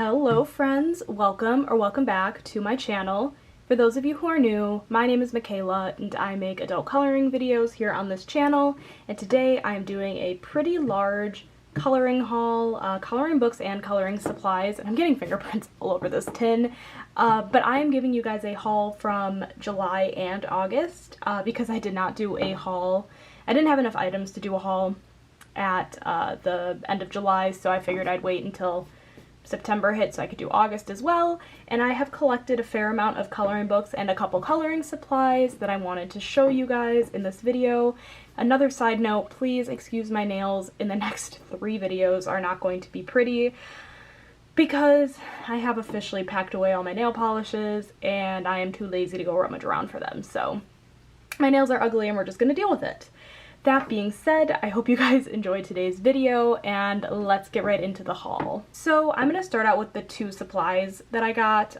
Hello friends, welcome back to my channel. For those of you who are new, my name is Michaela and I make adult coloring videos here on this channel, and today I am doing a pretty large coloring haul, coloring books and coloring supplies, and I'm getting fingerprints all over this tin, but I am giving you guys a haul from July and August because I did not do a haul. I didn't have enough items to do a haul at the end of July, so I figured I'd wait until September hit so I could do August as well, and I have collected a fair amount of coloring books and a couple coloring supplies that I wanted to show you guys in this video. Another side note, please excuse my nails. In the next 3 videos are not going to be pretty because I have officially packed away all my nail polishes and I am too lazy to go rummage around for them, so my nails are ugly and we're just gonna deal with it. That being said, I hope you guys enjoyed today's video and let's get right into the haul. So I'm gonna start out with the 2 supplies that I got.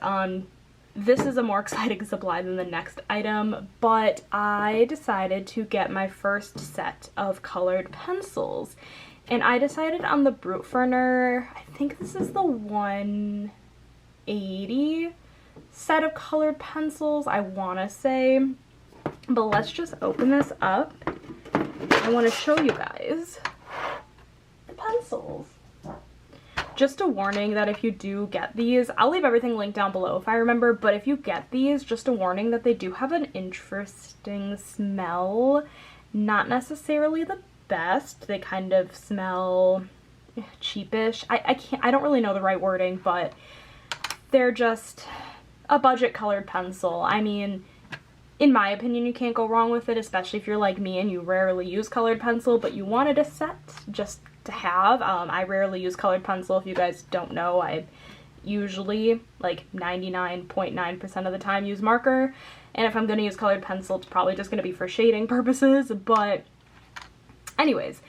This is a more exciting supply than the next item, but I decided to get my first set of colored pencils. And I decided on the Brute Ferner, I think this is the 180 set of colored pencils, I wanna say. But let's just open this up. I want to show you guys the pencils. Just a warning that if you do get these, I'll leave everything linked down below if I remember, but if you get these, just a warning that they do have an interesting smell. Not necessarily the best. They kind of smell cheapish. I don't really know the right wording, but they're just a budget colored pencil. I mean, in my opinion, you can't go wrong with it, especially if you're like me and you rarely use colored pencil, but you wanted a set just to have. I rarely use colored pencil. If you guys don't know, I usually, like 99.9% of the time, use marker. And if I'm going to use colored pencil, it's probably just going to be for shading purposes. But anyways,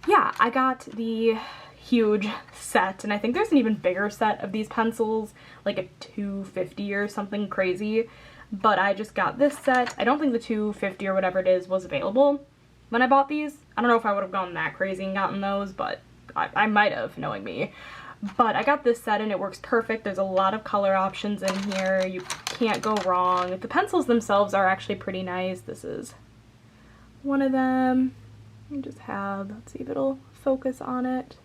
yeah, I got the huge set, and I think there's an even bigger set of these pencils, like a 250 or something crazy. But I just got this set. I don't think the 250 or whatever it is was available when I bought these. I don't know if I would have gone that crazy and gotten those, but I might have, knowing me. But I got this set and it works perfect. There's a lot of color options in here. You can't go wrong. The pencils themselves are actually pretty nice. This is one of them. I just have, let's see if it'll focus on it.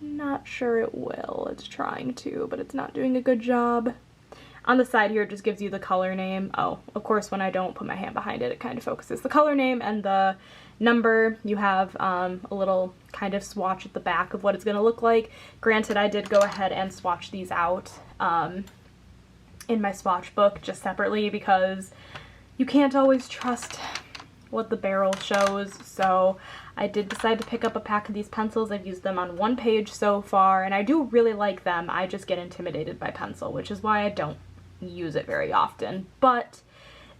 Not sure it will. It's trying to, but it's not doing a good job. On the side here, it just gives you the color name. Oh, of course, when I don't put my hand behind it, it kind of focuses the color name and the number. You have a little kind of swatch at the back of what it's going to look like. Granted, I did go ahead and swatch these out in my swatch book just separately because you can't always trust what the barrel shows. So I did decide to pick up a pack of these pencils. I've used them on 1 page so far, and I do really like them. I just get intimidated by pencil, which is why I don't use it very often. But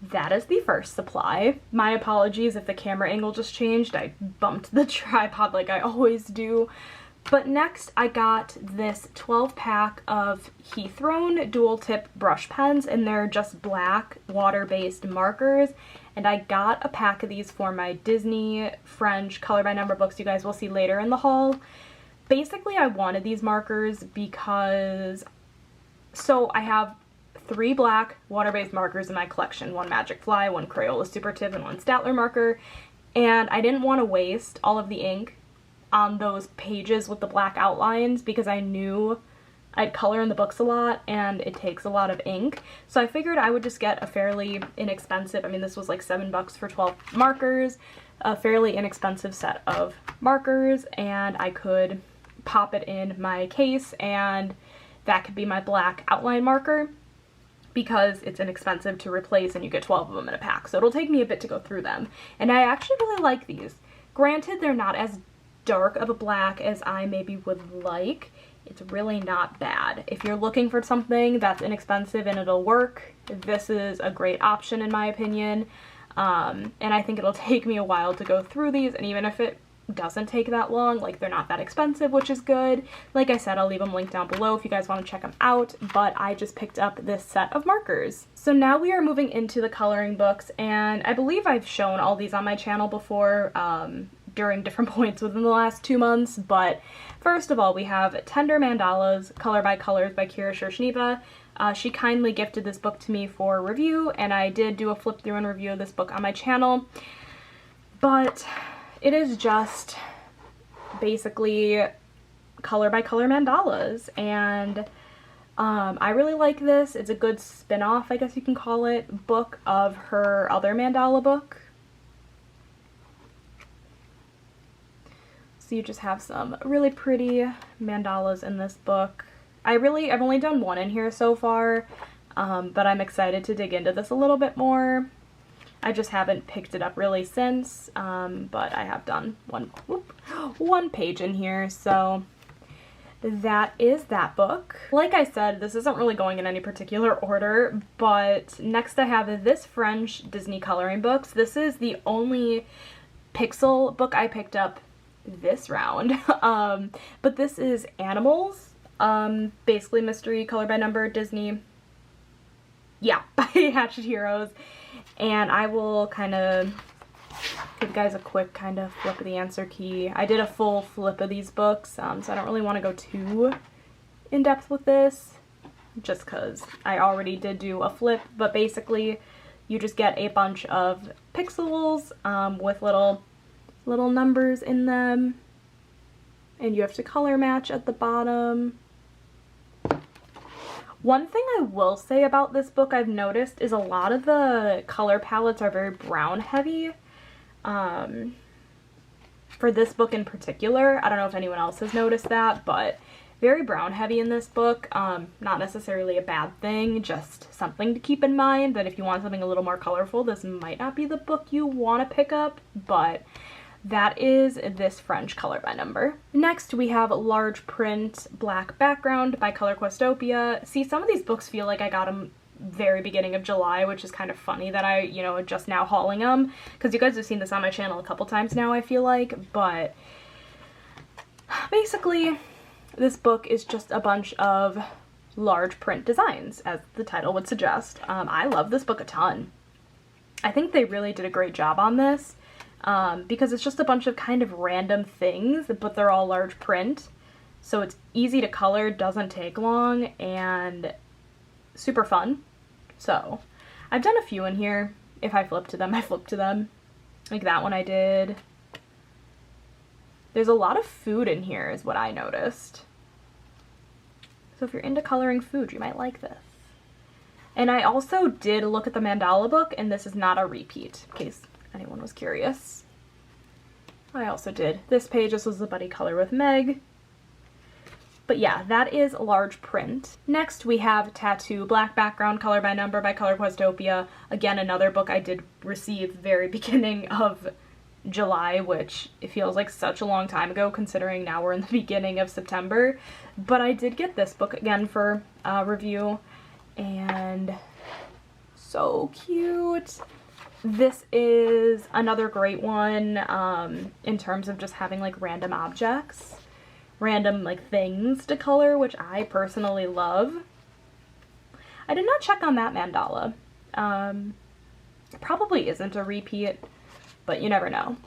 that is the first supply. My apologies if the camera angle just changed. I bumped the tripod like I always do. But next I got this 12-pack of Heathrone dual tip brush pens, and they're just black water-based markers. And I got a pack of these for my Disney French color by number books you guys will see later in the haul. Basically, I wanted these markers because, so I have 3 black water-based markers in my collection. 1 Magic Fly, 1 Crayola Super Tip, and 1 Statler marker. And I didn't want to waste all of the ink on those pages with the black outlines because I knew I'd color in the books a lot and it takes a lot of ink. So I figured I would just get a fairly inexpensive, I mean this was like $7 for 12 markers, a fairly inexpensive set of markers, and I could pop it in my case and that could be my black outline marker because it's inexpensive to replace and you get 12 of them in a pack. So it'll take me a bit to go through them. And I actually really like these. Granted, they're not as dark of a black as I maybe would like. It's really not bad. If you're looking for something that's inexpensive and it'll work, this is a great option in my opinion. And I think it'll take me a while to go through these, and even if it doesn't take that long, like they're not that expensive, which is good. Like I said, I'll leave them linked down below if you guys want to check them out, but I just picked up this set of markers. So now we are moving into the coloring books, and I believe I've shown all these on my channel before, during different points within the last 2 months, but first of all, we have Tender Mandalas, Color by Colors by Kira Shershniva. She kindly gifted this book to me for review, and I did do a flip through and review of this book on my channel, but it is just basically color by color mandalas, and I really like this. It's a good spin-off, I guess you can call it, book of her other mandala book. So you just have some really pretty mandalas in this book. I've only done one in here so far, but I'm excited to dig into this a little bit more. I just haven't picked it up really since, but I have done one page in here, so that is that book. Like I said, this isn't really going in any particular order, but next I have this French Disney coloring books. This is the only Pixel book I picked up this round, but this is Animals, basically mystery, color by number, Disney, yeah, by Hatchet Heroes, and I will kind of give you guys a quick kind of flip of the answer key. I did a full flip of these books, so I don't really want to go too in depth with this, just because I already did do a flip, but basically you just get a bunch of pixels with little numbers in them, and you have to color match at the bottom. One thing I will say about this book I've noticed is a lot of the color palettes are very brown heavy. For this book in particular, I don't know if anyone else has noticed that, but very brown heavy in this book. Not necessarily a bad thing, just something to keep in mind that if you want something a little more colorful, this might not be the book you want to pick up, but that is this French color by number. Next, we have Large Print Black Background by Color Questopia. See, some of these books feel like I got them very beginning of July, which is kind of funny that I, just now hauling them, because you guys have seen this on my channel a couple times now, I feel like, but basically, this book is just a bunch of large print designs, as the title would suggest. I love this book a ton. I think they really did a great job on this. Because it's just a bunch of kind of random things, but they're all large print, so it's easy to color, doesn't take long, and super fun. So I've done a few in here. If I flip to them, I flip to them. Like that one I did. There's a lot of food in here is what I noticed. So if you're into coloring food, you might like this. And I also did look at the mandala book, and this is not a repeat, in case anyone was curious. I also did this page. This was the buddy color with Meg. But yeah, that is large print. Next we have Tattoo Black Background Color by Number by Color Questopia. Again, another book I did receive very beginning of July, which it feels like such a long time ago considering now we're in the beginning of September. But I did get this book again for review, and so cute. This is another great one in terms of just having like random objects, random like things to color, which I personally love. I did not check on that mandala. It probably isn't a repeat, but you never know.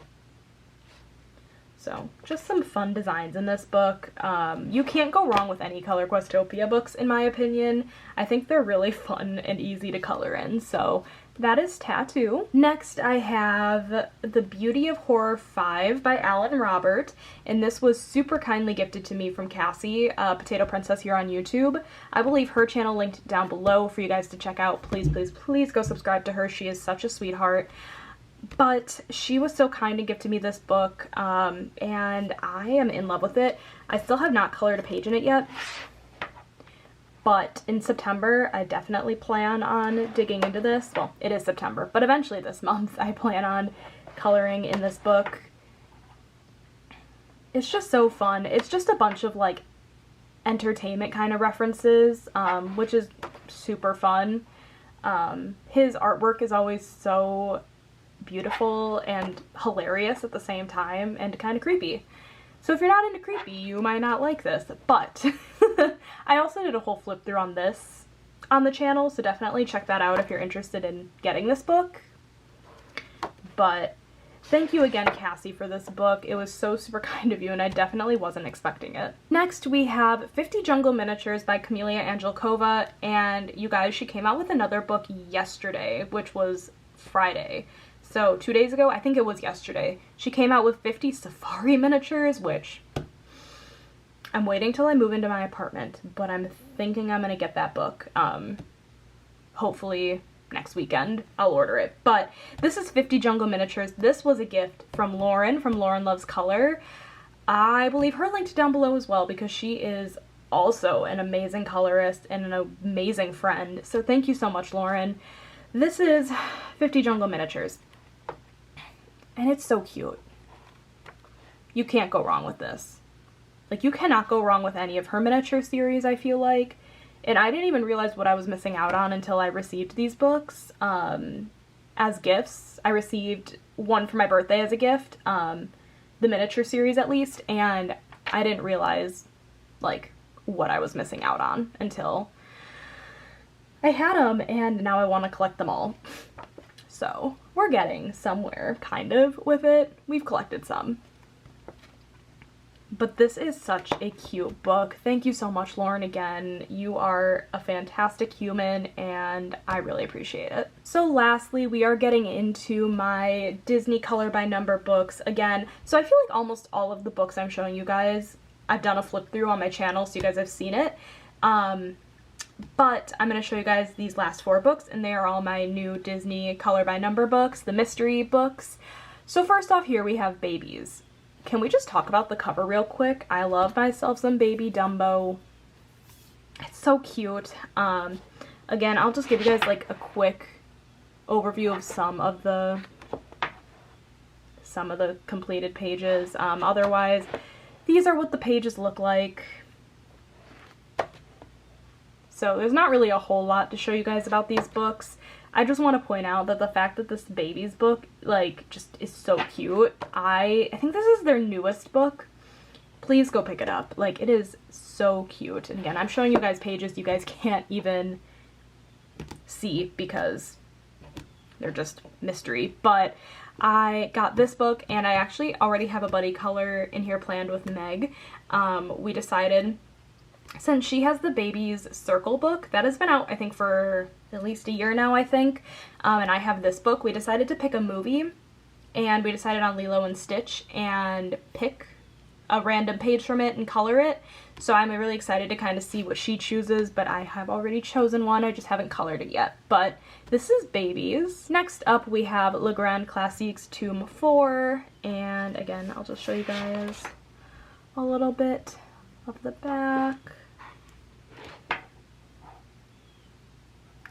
So just some fun designs in this book. You can't go wrong with any Color Questopia books in my opinion. I think they're really fun and easy to color in, so that is Tattoo. Next I have The Beauty of Horror 5 by Alan Robert, and this was super kindly gifted to me from Cassie, Potato Princess here on YouTube. I will leave her channel linked down below for you guys to check out. Please, please, please go subscribe to her. She is such a sweetheart. But she was so kind to give to me this book, and I am in love with it. I still have not colored a page in it yet, but in September I definitely plan on digging into this. Well, it is September, but eventually this month I plan on coloring in this book. It's just so fun. It's just a bunch of like entertainment kind of references, which is super fun. His artwork is always so beautiful and hilarious at the same time, and kind of creepy. So if you're not into creepy, you might not like this, but I also did a whole flip through on this on the channel, so definitely check that out if you're interested in getting this book. But Thank you again, Cassie, for this book. It was so super kind of you, and I definitely wasn't expecting it. Next, we have 50 Jungle Miniatures by Camelia Angelkova, and you guys, she came out with another book yesterday, which was Friday. So 2 days ago, I think it was yesterday, she came out with 50 safari miniatures, which I'm waiting till I move into my apartment, but I'm thinking I'm gonna get that book. Hopefully next weekend I'll order it. But this is 50 Jungle Miniatures. This was a gift from Lauren Loves Color. I believe her linked down below as well because she is also an amazing colorist and an amazing friend. So thank you so much, Lauren. This is 50 Jungle Miniatures. And it's so cute. You can't go wrong with this. Like, you cannot go wrong with any of her miniature series, I feel like. And I didn't even realize what I was missing out on until I received these books as gifts. I received one for my birthday as a gift, the miniature series at least, and I didn't realize, like, what I was missing out on until I had them, and now I want to collect them all. So, we're getting somewhere, kind of, with it. We've collected some. But this is such a cute book. Thank you so much, Lauren, again. You are a fantastic human, and I really appreciate it. So lastly, we are getting into my Disney color by number books again. So I feel like almost all of the books I'm showing you guys, I've done a flip through on my channel, so you guys have seen it. But I'm going to show you guys these last 4 books, and they are all my new Disney color by number books, the mystery books. So first off here we have Babies. Can we just talk about the cover real quick? I love myself some Baby Dumbo. It's so cute. Again, I'll just give you guys like a quick overview of some of the completed pages. Otherwise, these are what the pages look like. So there's not really a whole lot to show you guys about these books. I just want to point out that the fact that this Babies book, like, just is so cute. I think this is their newest book. Please go pick it up. Like, it is so cute. And again, I'm showing you guys pages you guys can't even see because they're just mystery. But I got this book, and I actually already have a buddy color in here planned with Meg. We decided, since she has the Babies Circle book, that has been out, I think, for at least a year now, I think, and I have this book, we decided to pick a movie, and we decided on Lilo and Stitch, and pick a random page from it and color it. So I'm really excited to kind of see what she chooses, but I have already chosen one, I just haven't colored it yet. But this is Babies. Next up we have Le Grand Classiques Tome 4, and again, I'll just show you guys a little bit of the back.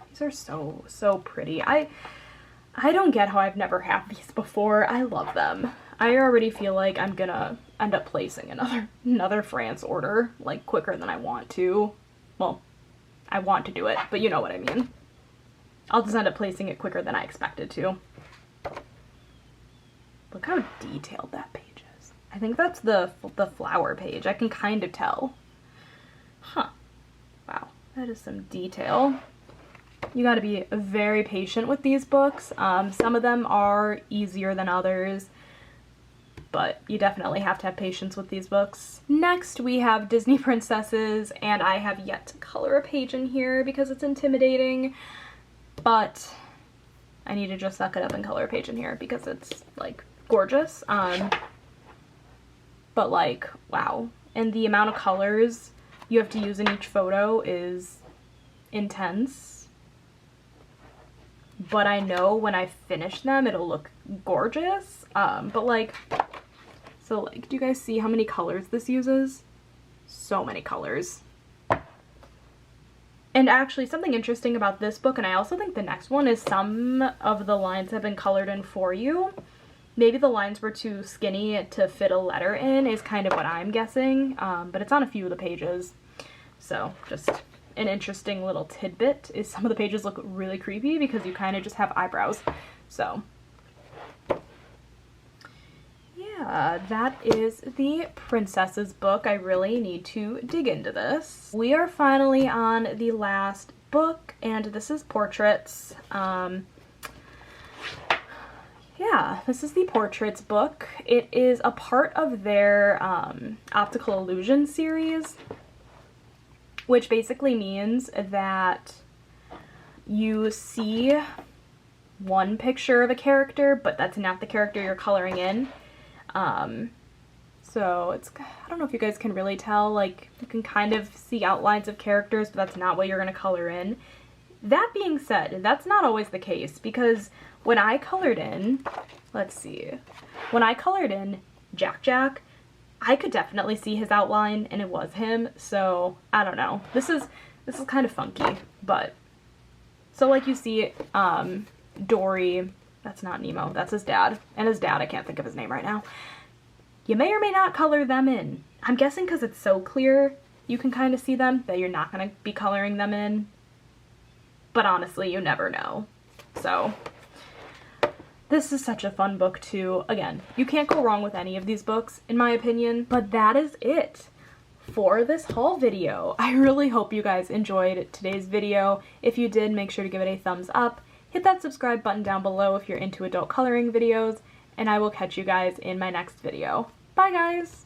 These are so pretty. I don't get how I've never had these before. I love them. I already feel like I'm gonna end up placing another France order, like, quicker than I want to. Well, I want to do it, but you know what I mean. I'll just end up placing it quicker than I expected to. Look how detailed that page is. I think that's the flower page. I can kind of tell. Huh. Wow, that is some detail. You gotta be very patient with these books. Some of them are easier than others, but you definitely have to have patience with these books. Next, we have Disney Princesses, and I have yet to color a page in here because it's intimidating, but I need to just suck it up and color a page in here because it's, like, gorgeous. But, like, wow. And the amount of colors you have to use in each photo is intense. But I know when I finish them, it'll look gorgeous. But like, so like, do you guys see how many colors this uses? So many colors. And actually, something interesting about this book, and I also think the next one, is some of the lines have been colored in for you. Maybe the lines were too skinny to fit a letter in, is kind of what I'm guessing. But it's on a few of the pages. So, just an interesting little tidbit is some of the pages look really creepy because you kind of just have eyebrows. So yeah, that is the Princesses book. I really need to dig into this. We are finally on the last book, and this is Portraits. yeah, this is the Portraits book. It is a part of their optical illusion series, which basically means that you see one picture of a character, but that's not the character you're coloring in. So it's, I don't know if you guys can really tell, like, you can kind of see outlines of characters, but that's not what you're going to color in. That being said, that's not always the case, because when I colored in, let's see, when I colored in Jack, I could definitely see his outline, and it was him, so I don't know. This is kind of funky, but, so like you see, Dory, that's not Nemo, that's his dad, and his dad, I can't think of his name right now. You may or may not color them in. I'm guessing because it's so clear, you can kind of see them, that you're not going to be coloring them in. But honestly, you never know. So, this is such a fun book too. Again, you can't go wrong with any of these books, in my opinion. But that is it for this haul video. I really hope you guys enjoyed today's video. If you did, make sure to give it a thumbs up. Hit that subscribe button down below if you're into adult coloring videos. And I will catch you guys in my next video. Bye, guys!